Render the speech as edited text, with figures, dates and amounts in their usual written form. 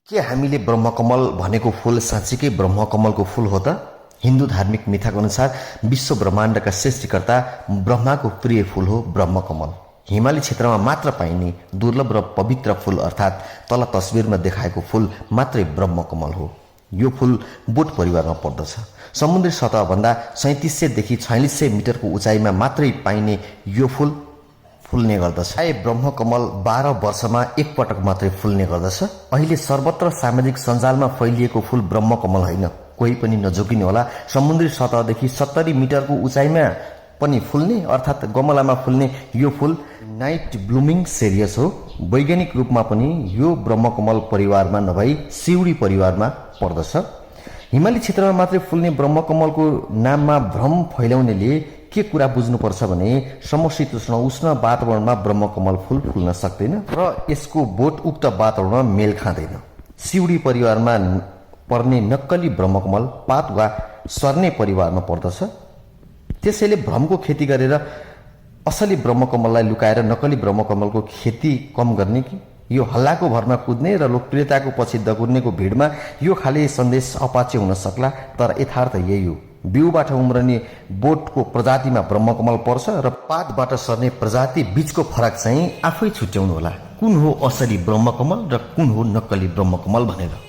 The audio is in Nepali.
के हामीले ब्रह्मकमल भनेको फूल साँच्चीकै ब्रह्मकमलको फूल हो त? हिन्दू धार्मिक मिथाको अनुसार विश्व ब्रह्माण्डका सृष्टिकर्ता ब्रह्माको प्रिय फूल हो ब्रह्मकमल। हिमाली क्षेत्रमा मात्र पाइने दुर्लभ र पवित्र फूल अर्थात् तल तस्बिरमा देखाएको फूल मात्रै ब्रह्मकमल हो। यो फूल बोट परिवारमा पर्दछ। समुद्री सतहभन्दा 3700 देखि 4600 मिटरको उचाइमा मात्रै पाइने यो फूल फुल्ने गर्दछ। ब्रह्मकमल 12 वर्षमा एक पटक मात्रै फुल्ने गर्दछ। अहिले सर्वत्र सामाजिक सञ्जालमा फैलिएको फूल ब्रह्मकमल होइन। कोही पनि नझुकिनु होला, समुद्री सतहदेखि 70 मिटरको उचाइमा पनि फुल्ने अर्थात् गमलामा फुल्ने यो फूल नाइट ब्लुमिङ सेरियस हो। वैज्ञानिक रूपमा पनि यो ब्रह्मकमल परिवारमा नभई सिउडी परिवारमा पर्दछ। हिमाली क्षेत्रमा मात्रै फुल्ने ब्रह्मकमलको नाममा भ्रम फैलाउनेले के कुरा बुझ्नुपर्छ भने समशीतोष्ण उष्ण वातावरणमा ब्रह्मकमल फूल फुल्न सक्दैन र यसको बोट उक्त वातावरणमा मेल खाँदैन। सिउडी परिवारमा पर्ने नक्कली ब्रह्मकमल पात वा सर्ने परिवारमा पर्दछ। त्यसैले भ्रमको खेती गरेर असली ब्रह्मकमललाई लुकाएर नक्कली ब्रह्मकमलको खेती कम गर्ने कि? यो हल्लाको भरमा कुद्ने र लोकप्रियताको पछि दगुर्नेको भिडमा यो खाले सन्देश अपाचे हुन सक्ला, तर यथार्थ यही हो। बिउबाट उम्रने बोटको प्रजातिमा ब्रह्मकमल पर्छ र पातबाट सर्ने प्रजाति बीचको फरक चाहिँ आफै छुट्याउनु होला। कुन हो असली ब्रह्मकमल र कुन हो नक्कली ब्रह्मकमल भनेर।